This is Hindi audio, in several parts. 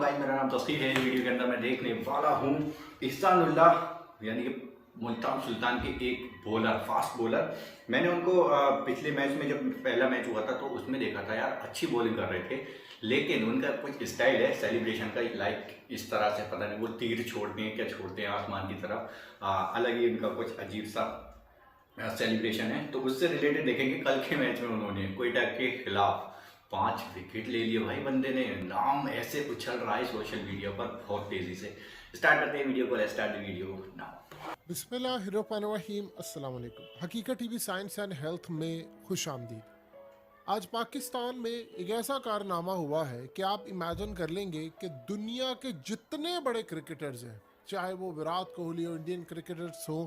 गाइस, मेरा नाम तस्कीर है। इस वीडियो के अंदर मैं देखने वाला हूँ इहसानुल्लाह यानी कि मुल्तान सुल्तान के एक बॉलर, फास्ट बॉलर। मैंने उनको पिछले मैच में जब पहला मैच हुआ था तो उसमें देखा था यार, अच्छी बॉलिंग कर रहे थे, लेकिन उनका कुछ स्टाइल है सेलिब्रेशन का, लाइक इस तरह से, पता नहीं वो तीर छोड़ते हैं क्या छोड़ते हैं आसमान की तरफ, अलग ही उनका कुछ अजीब सा सेलिब्रेशन है। तो उससे रिलेटेड देखेंगे कल के मैच में उन्होंने कोयटा के खिलाफ 5 विकेट ले लिए भाई बंदे ने। नाम ऐसे उछल रहा है सोशल मीडिया पर बहुत तेजी से। स्टार्ट करते हैं वीडियो को, let's start the video now. बिस्मिल्लाहिर्रहमानिर्रहीम, अस्सलाम वालेकुम। हकीकत टीवी साइंस एंड हेल्थ में खुश आमदीद। आज पाकिस्तान में एक ऐसा कारनामा हुआ है कि आप इमेजिन कर लेंगे कि दुनिया के जितने बड़े क्रिकेटर्स हैं, चाहे वो विराट कोहली हो, इंडियन क्रिकेटर्स हो,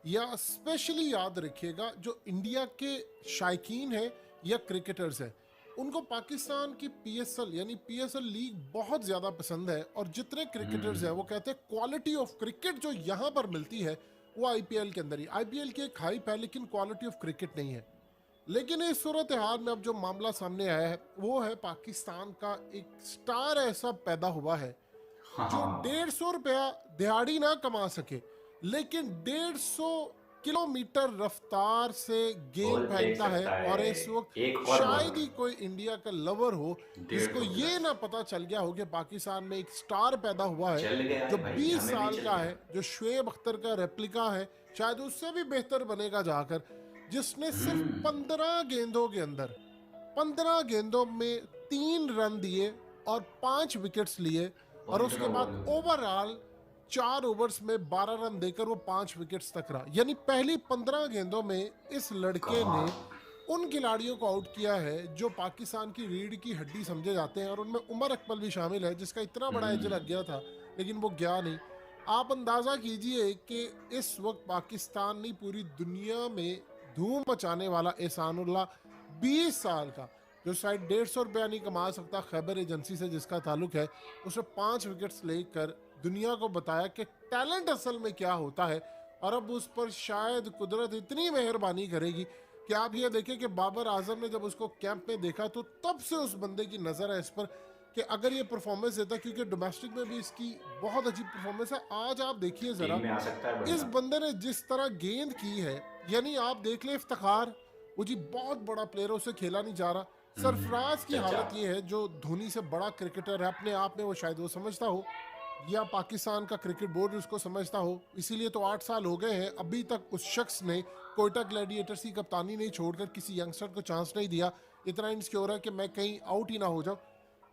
या स्पेशली याद रखिएगा जो इंडिया के शायकीन हैं या क्रिकेटर्स हैं, उनको पाकिस्तान की पीएसएल यानी पीएसएल लीग बहुत ज़्यादा पसंद है। और जितने क्रिकेटर्स हैं वो कहते हैं क्वालिटी ऑफ क्रिकेट जो यहाँ पर मिलती है वो आईपीएल के अंदर ही। आईपीएल की एक हाइप है लेकिन क्वालिटी ऑफ क्रिकेट नहीं है। लेकिन इस सूरत हाल में अब जो मामला सामने आया है वो है पाकिस्तान का एक स्टार ऐसा पैदा हुआ है जो हाँ 150 रुपया दिहाड़ी ना कमा सके, लेकिन 150 किलोमीटर रफ्तार से गेंद बॉल फेंक फेंकता है। सकता और है, इस वक्त एक और शायद बॉल ही कोई इंडिया का लवर हो जिसको 150 ये प्लस ना पता चल गया हो कि पाकिस्तान में एक स्टार पैदा हुआ है चल गया जो है भाई, 20 हमें भी साल चल का गया। है, जो शुएब अख्तर का रेप्लिका है, शायद उससे भी बेहतर बनेगा जाकर, जिसने सिर्फ 15 गेंदों के अंदर 15 गेंदों में 3 रन दिए और 5 विकेट्स लिए। और और इतना उसके बाद बॉल ओवरऑल 4 ओवर्स में 12 रन देकर वो 5 विकेट्स तक रहा। यानी पहली 15 गेंदों में इस लड़के ने कमाल। उन खिलाड़ियों को आउट किया है जो पाकिस्तान की रीढ़ की हड्डी समझे जाते हैं, और उनमें उमर अकमल भी शामिल है जिसका इतना बड़ा एज लग गया था लेकिन वो गया नहीं। आप अंदाज़ा कीजिए कि इस वक्त पाकिस्तान नहीं पूरी दुनिया में धूम मचाने वाला एहसानुल्लाह 20 साल का, जो शायद 150 रुपया नहीं कमा सकता, खैबर एजेंसी से जिसका ताल्लुक है, उसने 5 विकेट्स लेकर दुनिया को बताया कि टैलेंट असल में क्या होता है। और अब उस पर शायद कुदरत इतनी मेहरबानी करेगी कि आप ये देखें कि बाबर आजम ने जब उसको कैंप में देखा तो तब से उस बंदे की नज़र है इस पर कि अगर ये परफॉर्मेंस देता, क्योंकि डोमेस्टिक में भी इसकी बहुत अच्छी परफॉर्मेंस है। आज आप देखिए ज़रा टीम में आ सकता है इस बंदा। बंदे ने जिस तरह गेंद की है, यानी आप देख ले इफ्तिखार, वो जी बहुत बड़ा प्लेयर, उसे खेला नहीं जा रहा। सरफराज की चचा हालत ये है जो धोनी से बड़ा क्रिकेटर है अपने आप में, वो शायद वो समझता हो या पाकिस्तान का क्रिकेट बोर्ड उसको समझता हो, इसीलिए तो 8 साल हो गए हैं अभी तक उस शख्स ने कोयटा ग्लैडिएटर्स की कप्तानी नहीं छोड़कर किसी यंगस्टर को चांस नहीं दिया। इतना इनसिक्योर है कि मैं कहीं आउट ही ना हो जाऊं,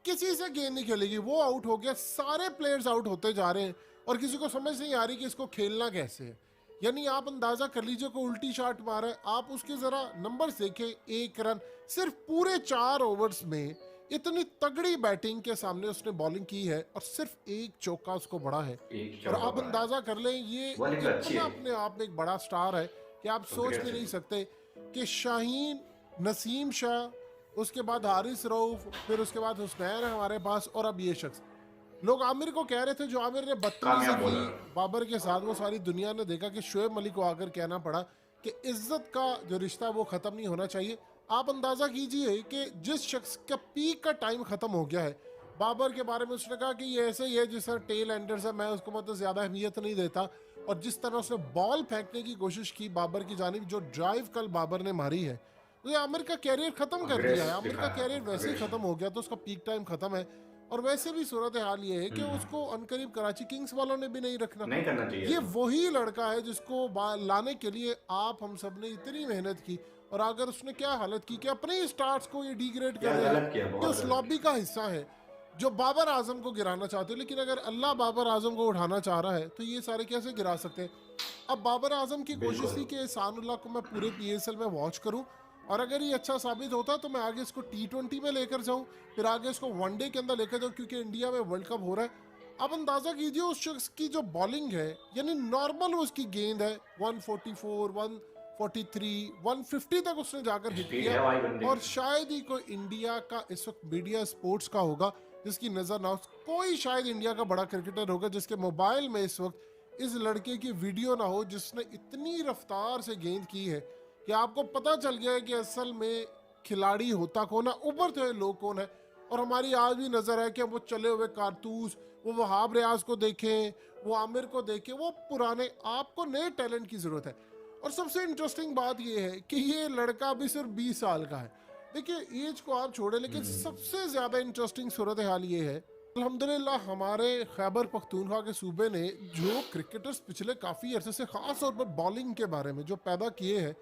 किसी से गेंद नहीं खेलेगी। वो आउट हो गया, सारे प्लेयर्स आउट होते जा रहे हैं और किसी को समझ नहीं आ रही कि इसको खेलना कैसे है। यानी आप अंदाजा कर लीजिए को उल्टी शॉट मारा है। आप उसके जरा नंबर देखें, 1 रन सिर्फ पूरे 4 ओवर्स में। इतनी तगड़ी बैटिंग के सामने उसने बॉलिंग की है और सिर्फ 1 चौका उसको बड़ा है। एक और चौका आप पड़ा है, अंदाजा कर लें ये बॉलिंग तो अच्छी इतना है। अपने आप में एक बड़ा स्टार है कि आप सोच भी नहीं Aggressive। सकते कि शाहीन, नसीम शाह, उसके बाद हारिस रऊफ, फिर उसके बाद हुसनैन है हमारे पास, और अब ये शख्स। लोग आमिर को कह रहे थे, जो आमिर ने बदतमीजी कामयाब की बॉलर। बाबर के साथ, वो सारी दुनिया ने देखा कि शोएब मलिक को आकर कहना पड़ा कि इज्जत का जो रिश्ता वो ख़त्म नहीं होना चाहिए। आप अंदाज़ा कीजिए कि जिस शख्स का पीक का टाइम ख़त्म हो गया है, बाबर के बारे में उसने कहा कि ये ऐसे ही है जिस तरह टेल एंडर्स है, मैं उसको मतलब ज़्यादा अहमियत नहीं देता। और जिस तरह उसने बॉल फेंकने की कोशिश की बाबर की जानिब, जो ड्राइव कल बाबर ने मारी है, तो ये आमिर का कैरियर ख़त्म कर दिया है। अग्रेस आमिर का दिखाया, कैरियर वैसे ही ख़त्म अग्रेशन। हो गया तो उसका पीक टाइम ख़त्म है। और वैसे भी सूरत हाल ये है कि उसको अनकरीब कराची किंग्स वालों ने भी नहीं रखना। नहीं करना चाहिए ये था। वही लड़का है जिसको लाने के लिए आप हम सब ने इतनी मेहनत की, और अगर उसने क्या हालत की कि अपने ही स्टार्स को ये डिग्रेड कर यार रहा गलत है किया, कि बहुत उस गलत लॉबी किया। का हिस्सा है जो बाबर आजम को गिराना चाहते हो। लेकिन अगर अल्लाह बाबर आजम को उठाना चाह रहा है तो ये सारे कैसे गिरा सकते हैं। अब बाबर आजम की कोशिश बिल्कुल। थी कि एहसानुल्लाह को मैं पूरे पीएसएल में वॉच करूं, और अगर ये अच्छा साबित होता तो मैं आगे इसको T20 में लेकर जाऊं, फिर आगे इसको वनडे के अंदर लेकर जाऊं, क्योंकि इंडिया में वर्ल्ड कप हो रहा है। अब अंदाजा कीजिए उस शख्स की जो बॉलिंग है, यानी नॉर्मल उसकी गेंद है 144, 143, 150 तक उसने जाकर हिट स्पीड किया। है भाई बंदे और की। शायद ही कोई इंडिया का इस वक्त मीडिया स्पोर्ट्स का होगा जिसकी नज़र ना हो, कोई शायद इंडिया का बड़ा क्रिकेटर होगा जिसके मोबाइल में इस वक्त इस लड़के की वीडियो ना हो जिसने इतनी रफ्तार से गेंद की है कि आपको पता चल गया है कि असल में खिलाड़ी होता कौन है, उभरते हुए लोग कौन है। और हमारी आज भी नज़र है कि वो चले हुए कारतूस, वो वहाब रियाज को देखें, वो आमिर को देखें, वो पुराने, आपको नए टैलेंट की ज़रूरत है। और सबसे इंटरेस्टिंग बात ये है कि ये लड़का भी सिर्फ 20 साल का है। देखिए एज को आप छोड़े, लेकिन सबसे ज़्यादा इंटरेस्टिंग सूरत हाल ये है, अल्हम्दुलिल्लाह हमारे खैबर पख्तूनख्वा के सूबे ने जो क्रिकेटर्स पिछले काफ़ी अरसे से ख़ास तौर पर बॉलिंग के बारे में जो पैदा किए हैं,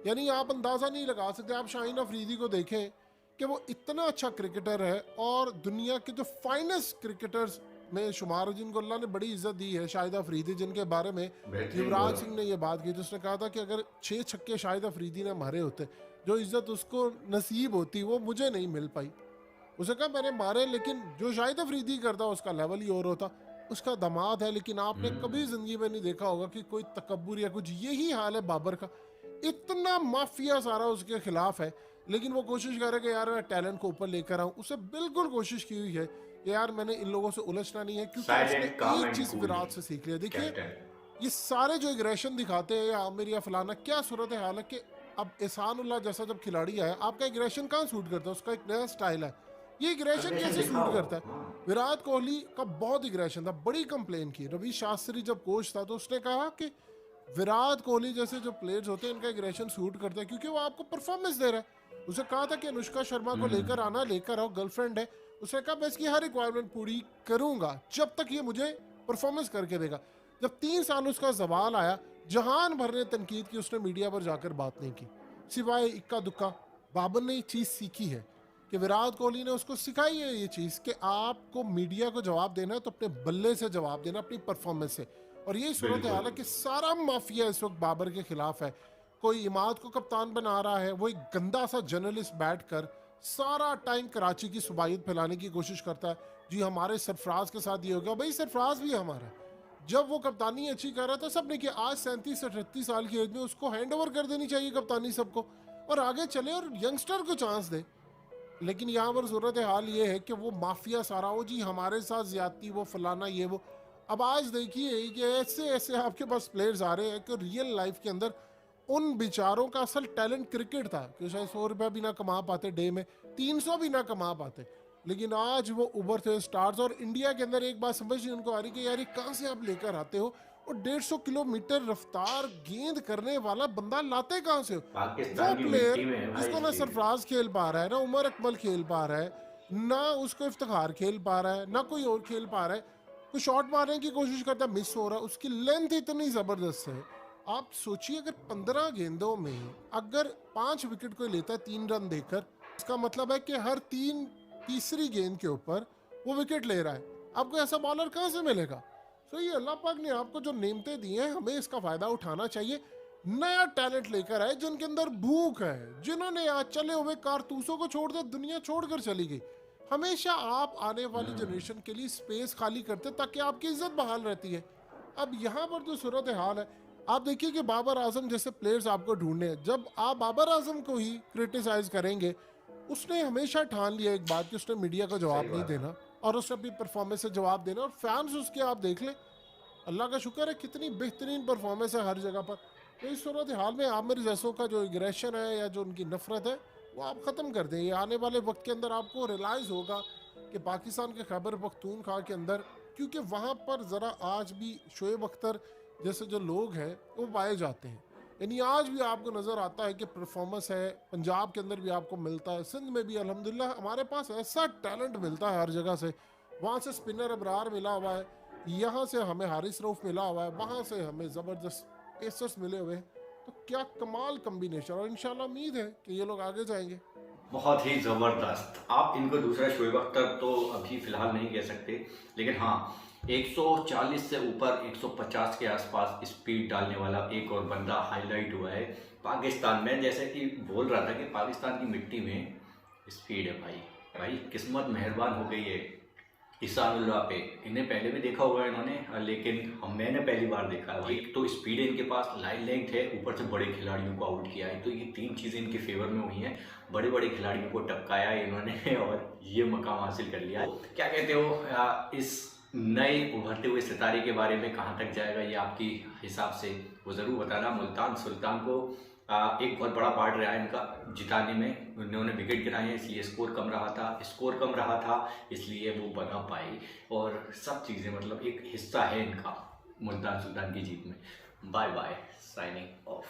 यानी आप अंदाज़ा नहीं लगा सकते। आप शाहीन अफरीदी को देखें कि वो इतना अच्छा क्रिकेटर है और दुनिया के जो फाइनेस्ट क्रिकेटर्स में शुमार है, जिनको अल्लाह ने बड़ी इज्जत दी है। शाहिद अफरीदी, जिनके बारे में बेहतरीन युवराज बॉलर। सिंह ने ये बात की, जिसने कहा था कि अगर 6 छक्के शाहिद अफरीदी ने मारे होते, जो इज्जत उसको नसीब होती वो मुझे नहीं मिल पाई। उसने कहा मैंने मारे, लेकिन जो शाहिद अफरीदी करता उसका लेवल ही और होता। उसका दामाद है, लेकिन आपने कभी जिंदगी में नहीं देखा होगा कि कोई तकब्बुर या कुछ। यही हाल है बाबर का, इतना माफिया सारा उसके खिलाफ है, लेकिन वो कोशिश कर रहा है कि यार मैं टैलेंट को ऊपर लेकर आऊं। उसे बिल्कुल कोशिश की हुई है कि यार मैंने इन लोगों से उलझना नहीं है, क्योंकि उसने साइलेंट, काम एक एंड चीज कूल विराट से सीख लिया। देखिए कैप्टन। ये सारे जो एग्रेशन दिखाते हैं या आमिर या फलाना, क्या सूरत है हाल है कि अब एहसान उल्लाह जैसा जब खिलाड़ी आया, आपका एग्रेशन कहाँ सूट करता है? उसका एक नया स्टाइल है, ये एग्रेशन अग्रेशन कैसे सूट दिखाओ। करता है? हाँ। विराट कोहली का बहुत एग्रेशन था, बड़ी कंप्लेन की। रवि शास्त्री जब कोच था तो उसने कहा कि विराट कोहली जैसे जो प्लेयर्स होते हैं इनका एग्रेशन सूट करता है, क्योंकि वो आपको परफॉर्मेंस दे रहा है। उसे कहा था कि अनुष्का शर्मा को लेकर आना, लेकर आओ, गर्लफ्रेंड है। उसने कहा मैं इसकी हर रिक्वायरमेंट पूरी करूंगा जब तक ये मुझे परफॉर्मेंस करके देगा। जब 3 साल उसका जवाल आया, जहान भर ने तनकीद की, उसने मीडिया पर जाकर बात नहीं की, सिवाय इक्का दुक्का। बाबर ने ये चीज़ सीखी है कि विराट कोहली ने उसको सिखाई है ये चीज़ कि आपको मीडिया को जवाब देना है तो अपने बल्ले से जवाब देना, अपनी परफॉर्मेंस से। और यही सूरत हाल है कि सारा माफिया इस वक्त बाबर के खिलाफ है। कोई इमाद को कप्तान बना रहा है, वो एक गंदा सा जर्नलिस्ट बैठकर सारा टाइम कराची की सुबाइत फैलाने की कोशिश करता है। जी हमारे सरफराज के साथ ये हो गया, भाई सरफराज भी हमारा है। जब वो कप्तानी अच्छी कर रहा था सबने कि आज 37 से 38 साल की एज में उसको हैंड ओवर कर देनी चाहिए कप्तानी सबको, और आगे चले और यंगस्टर को चांस दे। लेकिन यहाँ पर सूरत हाल ये है कि वो माफिया सारा हो, जी हमारे साथ ज्यादती, वो फलाना, ये वो। अब आज देखिए कि ऐसे ऐसे आपके पास प्लेयर्स आ रहे हैं कि रियल लाइफ के अंदर उन बेचारों का असल टैलेंट क्रिकेट था कि शायद 100 रुपया भी ना कमा पाते डे में, 300 भी ना कमा पाते, लेकिन आज वो उभरते हुए स्टार्स। और इंडिया के अंदर एक बात समझ नहीं उनको आ रही कि यार ये कहाँ से आप लेकर आते हो, और 150 किलोमीटर रफ्तार गेंद करने वाला बंदा लाते कहाँ से हो? वो पाकिस्तान की प्लेयर मिट्टी में है भाई जिसको ना स्पीड। सरफराज खेल पा रहा है, ना उमर अकमल खेल पा रहा है, ना उसको इफ्तिखार खेल पा रहा है, ना कोई और खेल पा रहा है। कोई शॉट मारने की कोशिश करता है, मिस हो रहा है, उसकी लेंथ इतनी जबरदस्त है। आप सोचिए अगर 15 गेंदों में अगर 5 विकेट कोई लेता है 3 रन देकर, इसका मतलब है कि हर तीसरी गेंद के ऊपर वो विकेट ले रहा है। आपको ऐसा बॉलर कहाँ से मिलेगा? तो ये अल्लाह पाक ने आपको जो नेमतें दी हैं, हमें इसका फायदा उठाना चाहिए। नया टैलेंट लेकर आए जिनके अंदर भूख है, जिन्होंने आज चले हुए कारतूसों को छोड़ दिया, दुनिया छोड़कर चली गई। हमेशा आप आने वाली जनरेशन के लिए स्पेस खाली करते ताकि आपकी इज्जत बहाल रहती है। अब यहाँ पर जो सूरत हाल है, आप देखिए कि बाबर आजम जैसे प्लेयर्स आपको ढूंढने हैं। जब आप बाबर आजम को ही क्रिटिसाइज करेंगे, उसने हमेशा ठान लिया एक बात कि उसने मीडिया का जवाब सही नहीं बात है। देना और उसने अपनी परफॉर्मेंस से जवाब देना। और फैंस उसके आप देख लें, अल्लाह का शुक्र है कितनी बेहतरीन परफॉर्मेंस है हर जगह पर। तो इस सूरत हाल में आमिर जैसों का जो एग्रेशन है या जो उनकी नफरत है वो आप ख़त्म कर दें। ये आने वाले वक्त के अंदर आपको रियलाइज़ होगा कि पाकिस्तान के खैबर पख्तूनख्वा के अंदर, क्योंकि वहाँ पर ज़रा आज भी शोएब अख्तर जैसे जो लोग हैं वो पाए जाते हैं, यानी आज भी आपको नज़र आता है कि परफॉर्मेंस है। पंजाब के अंदर भी आपको मिलता है, सिंध में भी अल्हम्दुलिल्लाह हमारे पास ऐसा टैलेंट मिलता है हर जगह से। वहाँ से स्पिनर अबरार मिला हुआ है, यहाँ से हमें हारिस रऊफ मिला हुआ है, वहाँ से हमें ज़बरदस्त पेसर्स मिले हुए हैं। तो क्या कमाल कम्बिनेशन, और इंशाल्लाह उम्मीद है कि ये लोग आगे जाएंगे। बहुत ही ज़बरदस्त। आप इनको दूसरा शोएब अख्तर तो अभी फ़िलहाल नहीं कह सकते, लेकिन हाँ 140 से ऊपर 150 के आसपास स्पीड डालने वाला एक और बंदा हाईलाइट हुआ है पाकिस्तान में। जैसे कि बोल रहा था कि पाकिस्तान की मिट्टी में स्पीड है भाई। भाई किस्मत मेहरबान हो गई है ईसानुल्लाह पे। इन्हें पहले भी देखा होगा इन्होंने, लेकिन मैंने पहली बार देखा। एक तो स्पीड है इनके पास, लाइन लेंथ है, ऊपर से बड़े खिलाड़ियों को आउट किया है। तो ये 3 चीज़ें इनके फेवर में हुई हैं। बड़े बड़े खिलाड़ियों को टपकाया है इन्होंने और ये मकाम हासिल कर लिया है। क्या कहते हो इस नए उभरते हुए सितारे के बारे में, कहाँ तक जाएगा ये आपकी हिसाब से वो ज़रूर बताना। मुल्तान सुल्तान को एक बहुत बड़ा पार्ट रहा है इनका जिताने में। उन्होंने विकेट गिराए हैं इसलिए स्कोर कम रहा था इसलिए वो बना पाए, और सब चीज़ें मतलब एक हिस्सा है इनका मुल्तान सुल्तान की जीत में। Bye bye, signing of.